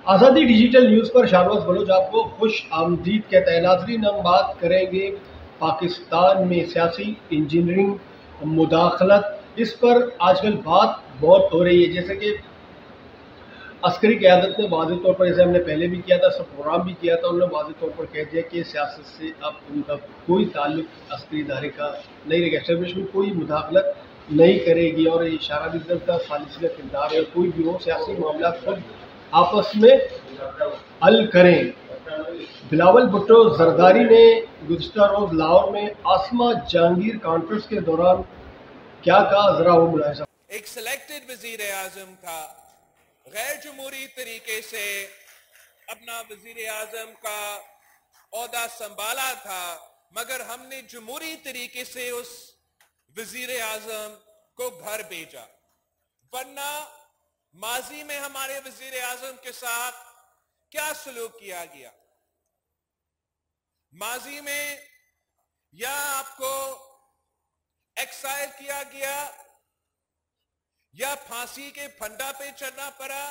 آزادی digital news پر شاہنواز بلوچ آپ کو خوش آمدید کہتا ہے۔ ناظرین، ہم بات کریں گے پاکستان میں سیاسی انجینئرنگ مداخلت، اس پر آج کل بات بہت ہو رہی ہے۔ جیسے کہ عسکری قیادت نے واضح طور پر، جیسے ہم نے پہلے بھی کیا تھا، سب پروگرام بھی کیا تھا، انہوں نے واضح طور پر کہہ دیا کہ سیاست سے اب ان کا کوئی تعلق عسکری ادارے کا نہیں رہے گا، اسٹیبلشمنٹ کوئی مداخلت نہیں کرے گی، اور یہ اشارہ بھی کا ثالثی کا کردار ہے، کوئی بھی ہو سیاسی معاملات خود آپس میں حل کریں۔ بلاول بھٹو زرداری نے گزشتہ روز لاہور میں آسما جہانگیر کانفرنس کے دوران کیا کہا، ذرا وہ ملاحظہ۔ ایک سلیکٹڈ وزیر اعظم تھا، غیر جمہوری طریقے سے اپنا وزیر اعظم کا عہدہ سنبھالا تھا، مگر ہم نے جمہوری طریقے سے اس وزیر اعظم کو گھر بھیجا، ورنہ ماضی میں ہمارے وزیر اعظم کے ساتھ کیا سلوک کیا گیا؟ ماضی میں یا آپ کو ایکسائل کیا گیا، یا پھانسی کے پھندا پہ چڑھنا پڑا،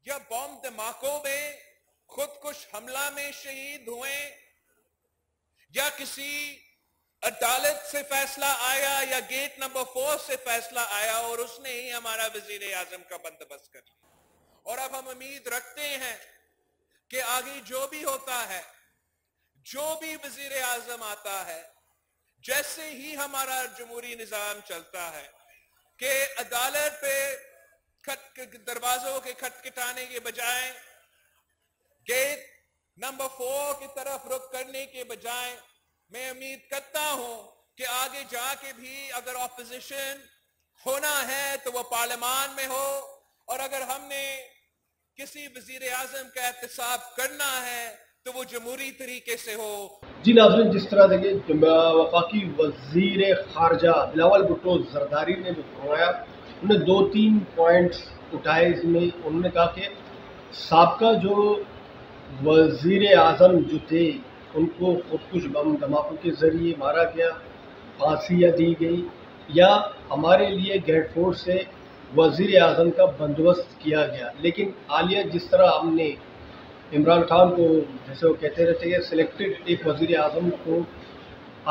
یا بم دھماکوں میں خودکش حملہ میں شہید ہوئے، یا کسی عدالت سے فیصلہ آیا، یا گیٹ نمبر 4 سے فیصلہ آیا اور اس نے ہی ہمارا وزیر اعظم کا بندوبست کر لیا۔ اور اب ہم امید رکھتے ہیں کہ آگے جو بھی ہوتا ہے، جو بھی وزیر اعظم آتا ہے، جیسے ہی ہمارا جمہوری نظام چلتا ہے کہ عدالت پہ دروازوں کے کھٹکھٹانے کے بجائے، گیٹ نمبر 4 کی طرف رخ کرنے کے بجائے، میں امید کرتا ہوں کہ آگے جا کے بھی اگر اپوزیشن ہونا ہے تو وہ پارلیمان میں ہو، اور اگر ہم نے کسی وزیر اعظم کا احتساب کرنا ہے تو وہ جمہوری طریقے سے ہو۔ جی ناظرین، جس طرح دیکھیں وفاقی وزیر خارجہ بلاول بھٹو زرداری نے جو فرمایا، انہوں نے 2-3 پوائنٹس اٹھائے۔ اس میں انہوں نے کہا کہ سابقہ جو وزیر اعظم جو تھے ان کو خودکش بم دھماکوں کے ذریعے مارا گیا، پھانسیاں دی گئی، یا ہمارے لیے گیٹ 4 سے وزیر اعظم کا بندوبست کیا گیا۔ لیکن حالیہ جس طرح ہم نے عمران خان کو، جیسے وہ کہتے رہتے ہیں، سلیکٹڈ ایک وزیر اعظم کو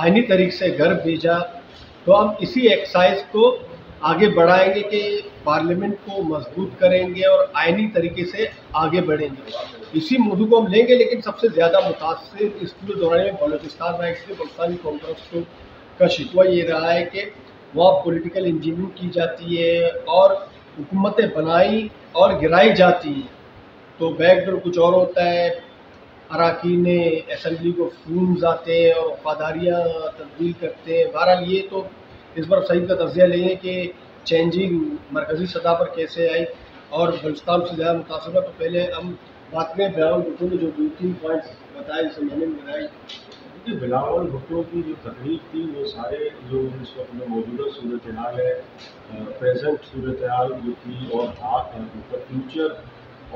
آئینی طریقے سے گھر بھیجا، تو ہم اسی ایکسائز کو آگے بڑھائیں گے کہ پارلیمنٹ کو مضبوط کریں گے اور آئینی طریقے سے آگے بڑھیں گے۔ اسی موضوع کو ہم لیں گے، لیکن سب سے زیادہ متاثر اس پورے دوران میں بلوچستان رہا، اس لیے بلوچستانی کانفرنس کا شکوہ یہ رہا ہے کہ وہاں پولیٹیکل انجینئرنگ کی جاتی ہے اور حکومتیں بنائی اور گرائی جاتی ہیں، تو بیک ڈور کچھ اور ہوتا ہے، اراکین اسمبلی کو فونز آتے ہیں اور وفاداریاں تبدیل کرتے ہیں۔ بہرحال یہ تو اس بار سعید کا تجزیہ لیں کہ چینجنگ مرکزی سطح پر کیسے آئی اور بلوچستان سے زیادہ متاثر ہوا۔ تو پہلے ہم بات کریں بلاول بھٹو نے جو 2-3 پوائنٹس بتائے، جسے میں نے بتائی۔ بلاول بھٹو کی جو تقریر تھی، وہ سارے جو اس وقت میں موجودہ صورتحال ہے، پریزنٹ صورتحال جو تھی، اور فیوچر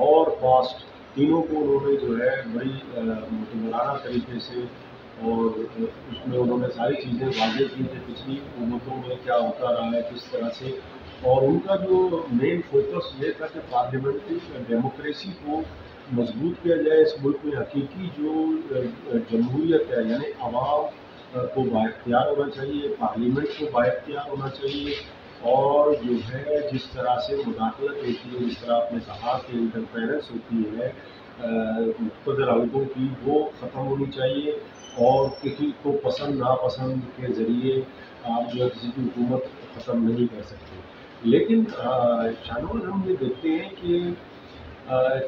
اور پاسٹ، تینوں کو انہوں نے جو ہے بڑی متمرانہ طریقے سے، اور اس میں انہوں نے ساری چیزیں واضح کی کہ پچھلی حکومتوں میں کیا ہوتا رہا ہے، کس طرح سے، اور ان کا جو مین فوکس یہ تھا کہ پارلیمنٹری ڈیموکریسی کو مضبوط کیا جائے، اس ملک میں حقیقی جو جمہوریت ہے، یعنی عوام کو بااختیار ہونا چاہیے، پارلیمنٹ کو بااختیار ہونا چاہیے، اور جو ہے جس طرح سے مداخلت ہوتی ہے، جس طرح آپ نے کہا کہ انٹرفیرنس ہوتی ہے مقتدر عہدوں کی، وہ ختم ہونی چاہیے، اور کسی کو پسند ناپسند کے ذریعے آپ جو ہے کسی کی حکومت ختم نہیں کر سکتے۔ لیکن شاہنواز، ہم یہ دیکھتے ہیں کہ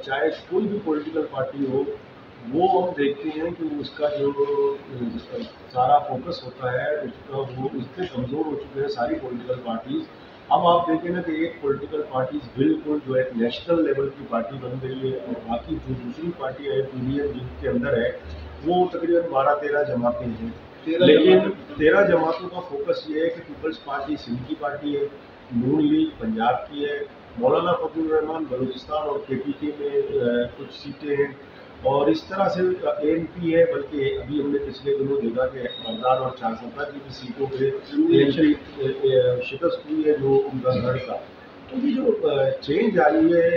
چاہے کوئی بھی پولیٹیکل پارٹی ہو، وہ ہم دیکھتے ہیں کہ اس کا جو سارا فوکس ہوتا ہے، اس کا وہ اس سے کمزور ہو چکے ہیں ساری پولیٹیکل پارٹیز۔ اب آپ دیکھیں نا کہ ایک پولیٹیکل پارٹیز بالکل جو ہے نیشنل لیول کی پارٹی بن گئی ہے، اور باقی جو دوسری پارٹی ہے پی جن کے اندر ہے، وہ تقریباً 12-13 جماعتیں ہیں، لیکن 13 جماعتوں کا فوکس یہ ہے کہ پیپلز پارٹی سندھ کی پارٹی ہے، نون لیگ پنجاب کی ہے، مولانا فضل الرحمان بلوچستان اور کے پی کے میں کچھ سیٹیں ہیں، اور اس طرح سے اے این پی ہے، بلکہ ابھی ہم نے پچھلے دنوں دیکھا کہ بغداد اور چارسنتا کی بھی سیٹوں پہ شکست ہوئی ہے جو ان کا گڑھ تھا۔ تو یہ جو چینج آئی ہے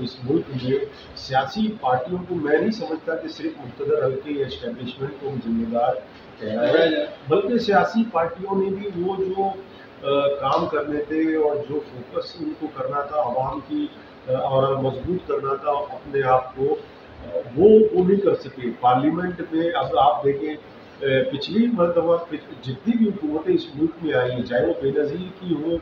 اس ملک میں سیاسی پارٹیوں کو، میں نہیں سمجھتا کہ صرف مقتدر حلقے یا اسٹیبلشمنٹ کو ذمہ دار ٹھہرایا ہے، بلکہ سیاسی پارٹیوں نے بھی وہ جو کام کرنے تھے اور جو فوکس ان کو کرنا تھا عوام کی اور مضبوط کرنا تھا اپنے آپ کو، وہ نہیں کر سکے پارلیمنٹ میں. اب آپ دیکھیں پچھلی مرتبہ جتنی بھی حکومتیں اس ملک میں آئی ہیں، چاہے وہ بے نظیر کی ہوں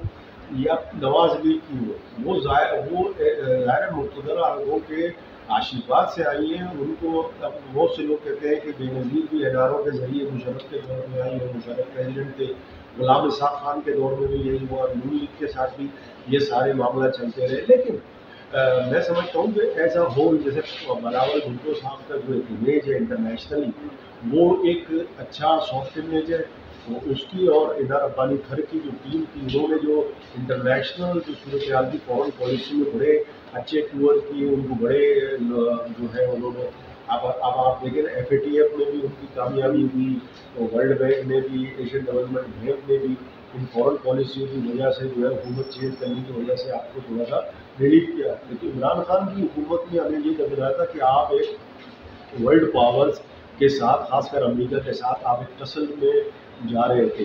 یا نواز لیگ کی ہو، وہ ظاہر مقتدر حلقوں کے آشیواد سے آئی ہیں. ان کو اب بہت سے لوگ کہتے ہیں کہ بے نظیر بھی این آر او کے ذریعے مشرف کے دور میں آئی ہے، مشرف پریزیڈنٹ تھے، غلام اسحاق خان کے دور میں بھی یہی ہوا، نون لیگ کے ساتھ بھی یہ سارے معاملات چلتے رہے. لیکن میں سمجھتا ہوں کہ ایز اے ہول جیسے بلاول بھٹو صاحب کا جو ایک امیج ہے انٹرنیشنلی، وہ ایک اچھا سافٹ امیج ہے وہ اس کی، اور ادھر ربانی تھر کی جو ٹیم تھی انہوں نے جو انٹرنیشنل جو صورتحال کی فورن پالیسی میں بڑے اچھے ٹور کیے، ان کو بڑے جو ہے انہوں نے اب آپ دیکھیں ایف اے ٹی ایف میں بھی ان کی کامیابی ہوئی، ورلڈ بینک میں بھی، ایشین ڈیولپمنٹ بینک میں بھی ان فورن پالیسیوں کی وجہ سے جو ہے حکومت چینج کرنے کی وجہ سے آپ کو تھوڑا سا ریلیف کیا. لیکن عمران خان کی حکومت میں ہمیں یہ لگ رہا تھا کہ آپ ایک ورلڈ پاورز کے ساتھ، خاص کر امریکہ کے ساتھ آپ ایک ٹسل میں جا رہے تھے،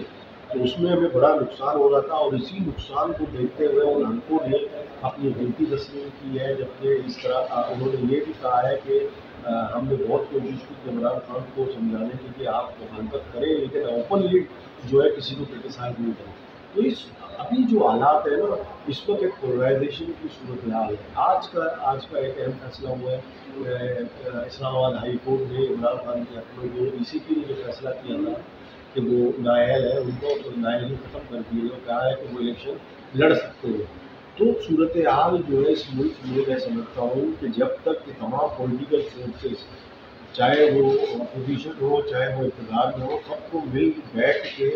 تو اس میں ہمیں بڑا نقصان ہو رہا تھا. اور اسی نقصان کو دیکھتے ہوئے ان حلقوں نے اپنی غلطی تسلیم کی ہے، جبکہ اس طرح انہوں نے یہ بھی کہا ہے کہ ہم نے بہت کوشش کی کہ عمران خان کو سمجھانے کی کہ آپ مخالفت کریں لیکن اوپنلی جو ہے کسی کو کرٹیسائز نہیں کریں. تو اس ابھی جو حالات ہے نا، اس وقت ایک پولرائزیشن کی صورتحال ہے. آج کا ایک اہم فیصلہ ہوا ہے، اسلام آباد ہائی کورٹ نے عمران خان کے حق میں جو ڈی سی پی نے جو فیصلہ کیا تھا کہ وہ نااہل ہے، ان کو نااہلی ختم کر دی ہے، کہا ہے کہ وہ الیکشن لڑ سکتے ہیں. تو صورتحال جو ہے اس ملک میں میں سمجھتا ہوں کہ جب تک کہ تمام پولیٹیکل فورسز، چاہے وہ اپوزیشن ہو چاہے وہ اقتدار میں ہو، سب کو مل بیٹھ کے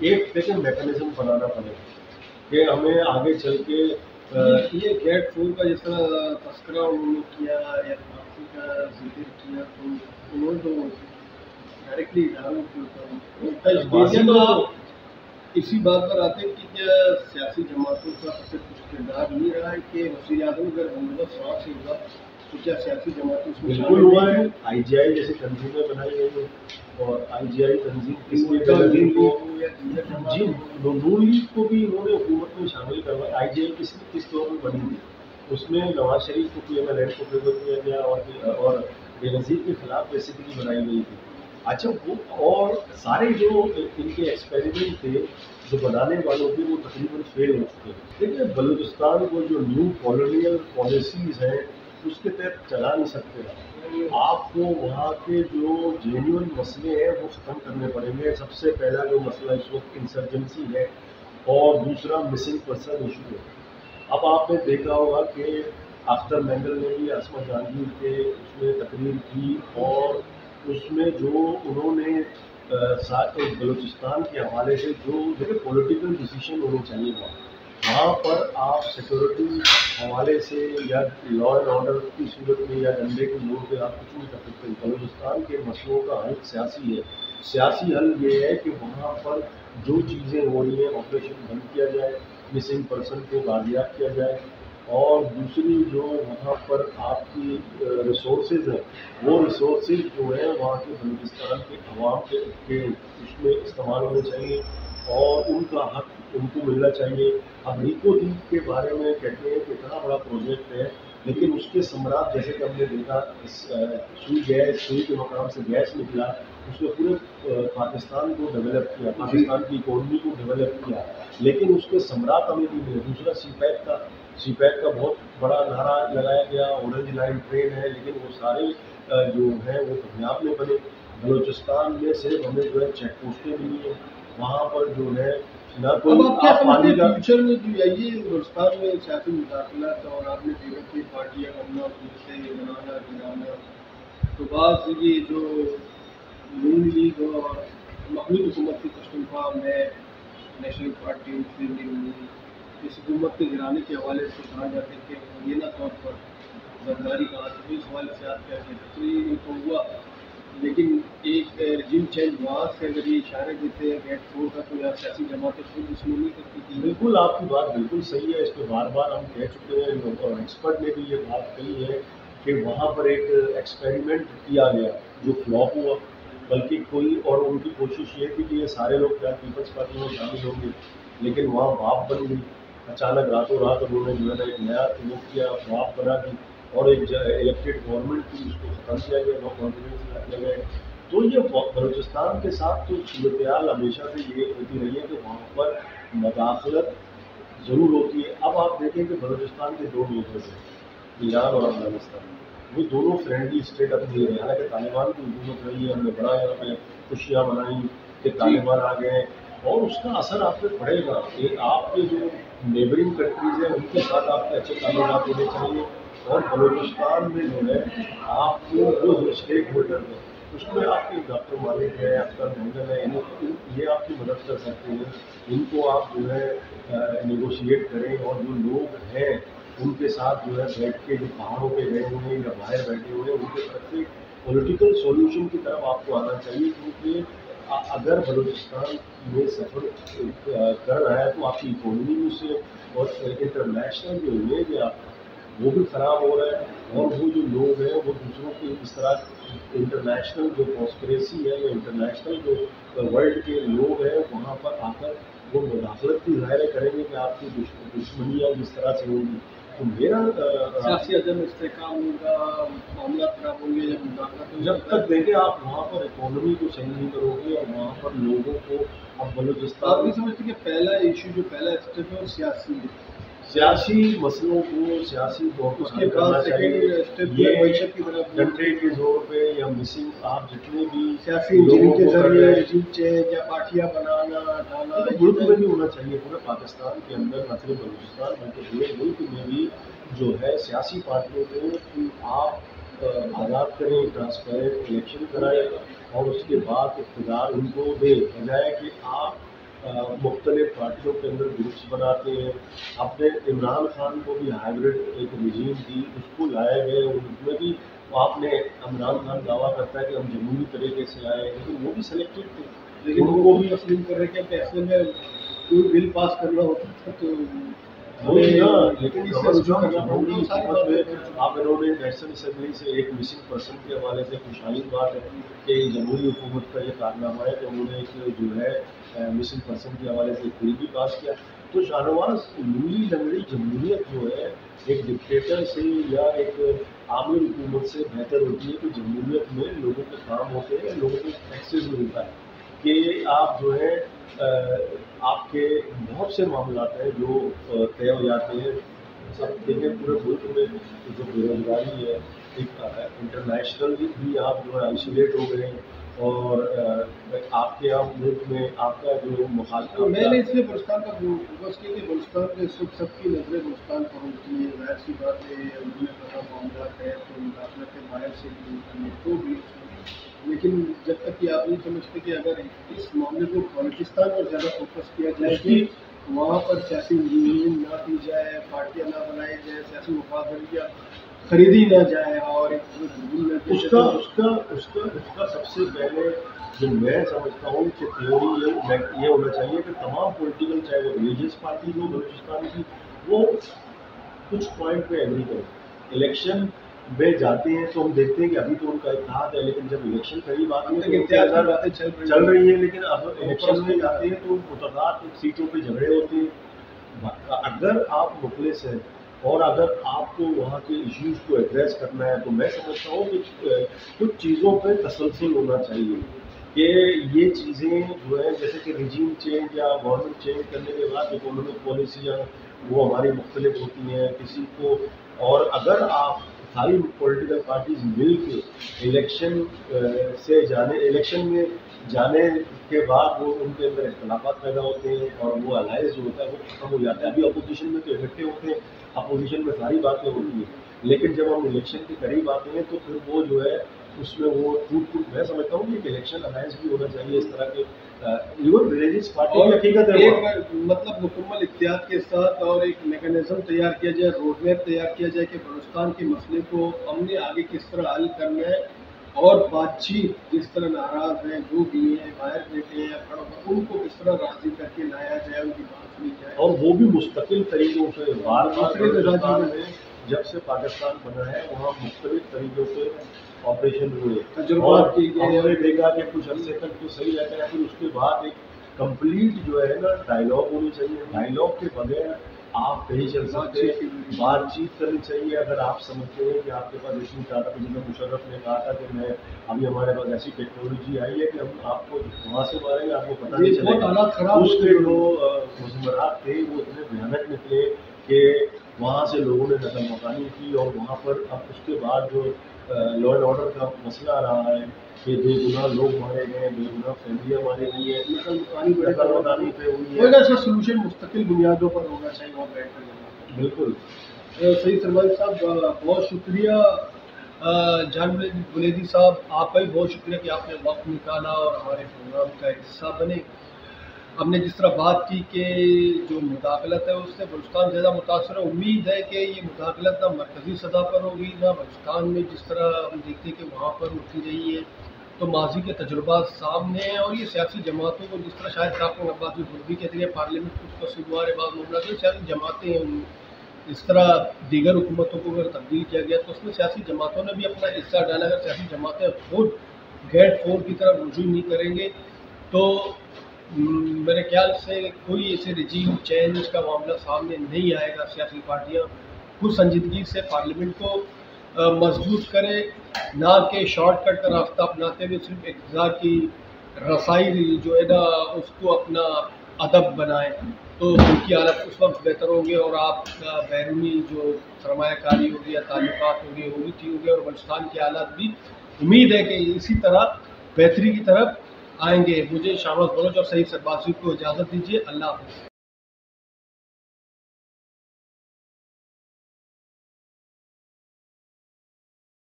ایک دیکھیں میکانزم بنانا پڑے گا کہ ہمیں آگے چل کے یہ گیٹ 4 کا جس طرح تذکرہ انہوں نے کیا یا پارٹی کا ذکر کیا، تو انہوں نے تو ڈائریکٹلی اسی بات پر آتے ہیں کہ کیا سیاسی جماعتوں کا صرف کچھ کردار نہیں رہا ہے کہ وزیر اعظم اگر بندوبست وہاں سے ہوگا تو کیا سیاسی جماعتیں اس میں بالکل ہوا ہے. آئی جی آئی جیسی تنظیمیں بنائی گئی ہیں، اور آئی جی آئی تنظیم تنظیم کو جی نون لیگ کو بھی انہوں نے حکومت میں شامل کروایا. آئی جی آئی کس طور میں بنی تھی؟ اس میں نواز شریف کو پی ایم ایل این کو فیور کیا گیا اور بے نظیر کے خلاف بیسیکلی بنائی گئی تھی. اچھا وہ اور سارے جو ان کے ایکسپیریمنٹ تھے جو بنانے والوں کے، وہ تقریباً فیل ہو چکے ہیں. دیکھیے بلوچستان کو جو نیو کالونیل پالیسیز ہیں اس کے تحت چلا نہیں سکتے. آپ کو وہاں کے جو جینیون مسئلے ہیں وہ ختم کرنے پڑیں گے. سب سے پہلا جو مسئلہ اس وقت انسرجنسی ہے، اور دوسرا مسنگ پرسن ایشو ہے. اب آپ نے دیکھا ہوگا کہ اختر مینگل نے بھی عصمت جہانگیر کے اس میں تقریر کی، اور اس میں جو انہوں نے بلوچستان کے حوالے سے جو دیکھیں پولیٹیکل ڈیسیشن ہونے چاہیے وہاں پر آپ سیکورٹی حوالے سے یا لا اینڈ آرڈر کی صورت میں یا ڈنڈے کی زور پہ آپ کچھ نہیں کر سکتے. بلوچستان کے مسئلوں کا حل سیاسی ہے. سیاسی حل یہ ہے کہ وہاں پر جو چیزیں ہو رہی ہیں آپریشن بند کیا جائے، مسنگ پرسن کو بازیاب کیا جائے، اور دوسری جو وہاں پر آپ کی ریسورسز ہیں وہ ریسورسز جو ہیں وہاں کے بلوچستان کے عوام کے اس میں استعمال ہونے چاہیے اور ان کا حق ان کو ملنا چاہیے. اب ریکو دیپ کے بارے میں کہتے ہیں کہ اتنا بڑا پروجیکٹ ہے، لیکن اس کے ثمرات جیسے کہ ہم نے دیکھا سوئی کے مقام سے گیس نکلا، اس نے پورے پاکستان کو ڈیولپ کیا، پاکستان کی اکانومی کو ڈیولپ کیا، لیکن اس کے ثمرات ہمیں نہیں ملے. دوسرا سی پیک کا بہت بڑا نعرہ لگایا گیا، اورنج لائن ٹرین ہے، لیکن وہ سارے جو ہیں وہ کامیاب نہیں بنے. بلوچستان میں صرف ہمیں جو ہے چیک پوسٹیں ملی ہیں، وہاں پر جو ہے نہ کوئی پانی کا فیوچر میں جو یہ ہندوستان میں سیاسی مداخلت، اور آپ نے دیکھا کہ پارٹیاں بننا سے بنانا گرانا، تو بعض یہ جو نون لیگ اور مخلوط حکومت کی تشریفہ میں نیشنل پارٹی مسلم لیگ ہوئی، اس حکومت کے گرانے کے حوالے سے کہا جاتا ہے کہ مبینہ طور پر زرداری کا اس حوالے سے آپ کیا کہتے ہیں؟ تو یہ تو ہوا لیکن ایک رجیم چینج وہاں سے اگر یہ اشارے دیتے ہیں گیٹ فور کا، تو یہاں سیاسی جماعتیں خود اس میں نہیں کرتی تھی. بالکل آپ کی بات بالکل صحیح ہے. اس پہ بار بار ہم کہہ چکے ہیں اور ایکسپرٹ نے بھی یہ بات کہی ہے کہ وہاں پر ایک ایکسپیریمنٹ کیا گیا جو فلاپ ہوا، بلکہ کوئی اور ان کی کوشش یہ تھی کہ یہ سارے لوگ کیا پیپلز پارٹی میں شامل ہوں گے، لیکن وہاں باپ بن گئی. اچانک راتوں رات انہوں نے جو ہے نا ایک نیا وہ کیا، باپ بنا دی اور ایک الیکٹڈ گورنمنٹ تھی اس کو ختم کیا گیا، نو کانفیڈنس رکھنے گئے. تو یہ بلوچستان کے ساتھ تو صورتحال ہمیشہ سے یہ ہوتی رہی ہے کہ وہاں پر مداخلت ضرور ہوتی ہے. اب آپ دیکھیں کہ بلوچستان کے دو نیبرز ہیں، ایران اور افغانستان، وہ دونوں فرینڈلی اسٹیٹ اب نہیں رہے. حالانکہ طالبان کی حکومت رہی ہے، ہم نے بڑا یہاں پہ خوشیاں منائی کہ طالبان آ گئے ہیں، اور اس کا اثر آپ پہ پڑے گا کہ آپ کے جو نیبرنگ کنٹریز ہیں ان کے ساتھ آپ کے اچھے تعلقات ہونے چاہیے. اور بلوچستان میں جو ہے آپ کو وہ جو اسٹیک ہولڈر ہیں اس میں آپ کے ڈاکٹر مالک ہے، اختر محمد ہے، یہ آپ کی مدد کر سکتے ہیں. ان کو آپ جو ہے نیگوشیٹ کریں، اور جو لوگ ہیں ان کے ساتھ جو ہے بیٹھ کے، جو پہاڑوں پہ گئے ہوئے ہیں یا باہر بیٹھے ہوئے ہیں، ان کے طرف سے پولیٹیکل سولوشن کی طرف آپ کو آنا چاہیے. کیونکہ اگر بلوچستان میں سفر کر رہا ہے تو آپ کی اکانومی بھی اس سے، اور انٹرنیشنل جو امیج ہے آپ کا وہ بھی خراب ہو رہا ہے. اور وہ جو لوگ ہیں وہ دوسروں کے اس طرح انٹرنیشنل جو کانسپریسی ہے یا انٹرنیشنل جو ورلڈ کے لوگ ہیں وہاں پر آ کر وہ مداخلت کی ظاہریں کریں گے کہ آپ کی دشمنیاں جس طرح سے ہوں گی. تو میرا سیاسی عدم استحکام ہوگا، معاملات خراب ہوں گے جب مداخلت. جب تک دیکھیں آپ وہاں پر اکانومی کو صحیح نہیں کرو گے اور وہاں پر لوگوں کو، اب بلوچستان آپ نہیں سمجھتے کہ پہلا ایشو جو پہلا اسٹیپ ہے وہ سیاسی ہے، سیاسی مسئلوں کو سیاسی طور پر اس کے بعد سیکنڈ اسٹیپ یہ معیشت کی طرف کنٹری کے زور پہ یا مسنگ آپ جتنے بھی سیاسی انجینئرنگ کے ذریعے رجیم چینج یا پارٹیاں بنانا ڈالا. ملک میں بھی ہونا چاہیے، پورے پاکستان کے اندر، نہ صرف بلوچستان بلکہ پورے ملک میں بھی جو ہے سیاسی پارٹیوں کو آپ آزاد کریں، ٹرانسپیرنٹ الیکشن کرائیں، اور اس کے بعد اقتدار ان کو دیں، بجائے کہ آپ مختلف پارٹیوں کے اندر گروپس بناتے ہیں. اپنے عمران خان کو بھی ہائیبرڈ ایک رجیم تھی، اس کو لائے گئے، اس میں بھی آپ نے عمران خان دعویٰ کرتا ہے کہ ہم جمہوری طریقے سے آئے، لیکن وہ بھی سلیکٹڈ تھے. لیکن ان کو بھی تسلیم کر رہے کہ ایسے میں کوئی بل پاس کرنا ہوتا تھا تو لیکن آپ انہوں نے نیشنل اسمبلی سے ایک مسنگ پرسن کے حوالے سے خوشحالی بات ہے کہ جمہوری حکومت کا یہ کارنامہ ہے کہ انہوں نے ایک جو ہے مسنگ پرسن کے حوالے سے ایک بل بھی پاس کیا. تو شاہنواز لولی لنگڑی جمہوریت جو ہے ایک ڈکٹیٹر سے یا ایک عامر حکومت سے بہتر ہوتی ہے کہ جمہوریت میں لوگوں کے کام ہوتے ہیں، لوگوں کو ٹیکسز ملتا ہے، کہ آپ جو ہے آپ کے بہت سے معاملات ہیں جو طے ہو جاتے ہیں. سب دیکھیں پورے ملک میں جو بے روزگاری ہے، ایک انٹرنیشنل بھی آپ جو ہے آئسولیٹ ہو گئے ہیں، اور آپ کے یہاں ملک میں آپ کا جو مخالف، میں نے اس لیے بلوچستان کا فوکس کیا کہ بلوچستان کے سب کی نظریں بلوچستان پر ہوتی ہے. ظاہر سی بات ہے معاملات ہے تو مداخلت کے باہر سے بھی تو بھی، لیکن جب تک کہ آپ نہیں سمجھتے کہ اگر اس معاملے کو بلوچستان پر زیادہ فوکس کیا جائے کہ وہاں پر سیاسی انجینئرنگ نہ کی جائے، پارٹیاں نہ بنائی جائے، سیاسی مفادات خریدی نہ جائے، اور اس کا سب سے پہلے جو میں سمجھتا ہوں کہ تھیوری یہ ہونا چاہیے کہ تمام پولیٹیکل، چاہے وہ ریلیجیس پارٹی ہو بلوچستان کی، وہ کچھ پوائنٹ پہ ایگری کریں. الیکشن میں جاتے ہیں تو ہم دیکھتے ہیں کہ ابھی تو ان کا اتحاد ہے، لیکن جب الیکشن قریب آتی ہے چل رہی ہیں، لیکن اب الیکشن میں جاتے ہیں تو متضاد سیٹوں پہ جھگڑے ہوتے ہیں. اگر آپ مخلص ہیں اور اگر آپ کو وہاں کے ایشوز کو ایڈریس کرنا ہے تو میں سمجھتا ہوں کہ کچھ چیزوں پہ تسلسل ہونا چاہیے، کہ یہ چیزیں جو ہے جیسے کہ رجیم چینج یا گورنمنٹ چینج کرنے کے بعد اکانومک پالیسیاں وہ ہماری مختلف ہوتی ہیں کسی کو، اور اگر آپ ساری پولیٹیکل پارٹیز مل کے الیکشن میں جانے کے بعد وہ ان کے اندر اختلافات پیدا ہوتے ہیں اور وہ الائنس جو ہوتا ہے وہ ختم ہو جاتا ہے. ابھی اپوزیشن میں تو اکٹھے ہوتے ہیں، اپوزیشن میں ساری باتیں ہوتی ہیں، لیکن جب ہم الیکشن کے قریب آتے ہیں تو پھر وہ جو ہے اس میں وہ ٹوٹ میں سمجھتا ہوں کہ ایک الیکشن الائنس بھی ہونا چاہیے اس طرح کے ایون ریلیجیس پارٹی کی حقیقت ہے. مطلب مکمل احتیاط کے ساتھ اور ایک میکانزم تیار کیا جائے، روڈ میپ تیار کیا جائے کہ بلوچستان کے مسئلے کو ہم نے آگے کس طرح حل کرنا ہے. اور بات چیت جس طرح ناراض ہیں جو بھی ہیں باہر بیٹھے ہیں ان کو کس طرح راضی کر کے لایا جائے، ان کی بات سنی جائے، اور وہ بھی مستقل طریقوں سے بار دوسرے بار میں جب سے پاکستان بنا ہے وہاں مختلف طریقوں سے آپریشن ہوئے، تجربات کی ہم نے دیکھا کہ کچھ عرصے تک تو صحیح رہتا ہے، پھر اس کے بعد ایک کمپلیٹ جو ہے نا ڈائلاگ ہونی چاہیے، ڈائلاگ کے بغیر آپ کہیں چل سکتے، بات چیت کرنی چاہیے۔ اگر آپ سمجھتے ہیں کہ آپ کے پاس اتنی طاقت، جناب مشرف نے کہا تھا کہ میں ابھی ہمارے پاس ایسی ٹیکنالوجی آئی ہے کہ ہم آپ کو وہاں سے ماریں گے، آپ کو پتہ نہیں چلے گا۔ اس کے جو مضمرات تھے وہ اتنے بھیانک نکلے کہ وہاں سے لوگوں نے نقل مکانی کی، اور وہاں پر اب اس کے بعد جو لا اینڈ آرڈر کا مسئلہ آ رہا ہے کہ بے گناہ لوگ مارے گئے، بے گناہ فیملیاں ماری گئی ہیں، نقل مکانی پہ ہوئی ہے، ایسا سلوشن مستقل بنیادوں پر ہونا چاہیے وہاں بیٹھ کر۔ بالکل صحیح سرمائی صاحب، بہت شکریہ جان بلیدی صاحب، آپ کا بھی بہت شکریہ کہ آپ نے وقت نکالا اور ہمارے پروگرام کا حصہ بنے۔ ہم نے جس طرح بات کی کہ جو مداخلت ہے اس سے بلوچستان زیادہ متاثر ہے، امید ہے کہ یہ مداخلت نہ مرکزی سطح پر ہوگی نہ بلوچستان میں جس طرح ہم دیکھتے کہ وہاں پر ہوتی رہی ہے، تو ماضی کے تجربات سامنے ہیں، اور یہ سیاسی جماعتوں کو جس طرح شاید راکو عباسی خود بھی کہتے ہیں پارلیمنٹ کچھ کا سگوار بعض معاملات میں سیاسی جماعتیں ہیں، اس طرح دیگر حکومتوں کو اگر تبدیل کیا گیا تو اس میں سیاسی جماعتوں نے بھی اپنا حصہ ڈالا۔ اگر سیاسی جماعتیں خود گیٹ فور کی طرف رجوع نہیں کریں گے تو میرے خیال سے کوئی ایسے رجیم چینج کا معاملہ سامنے نہیں آئے گا۔ سیاسی پارٹیاں خود سنجیدگی سے پارلیمنٹ کو مضبوط کرے، نہ کہ شارٹ کٹ کا راستہ اپناتے ہوئے صرف اقتدار کی رسائی جو ہے نا اس کو اپنا ادب بنائیں، تو ان کی حالت اس وقت بہتر ہوگی، اور آپ کا بیرونی جو سرمایہ کاری ہوگی یا تعلقات ہوگی وہ بھی ٹھیک ہوگی، اور بلوچستان کے حالات بھی امید ہے کہ اسی طرح بہتری کی طرف آئیں گے۔ مجھے شامت بلوچ اور سعید سربازی کو اجازت دیجیے، اللہ حافظ۔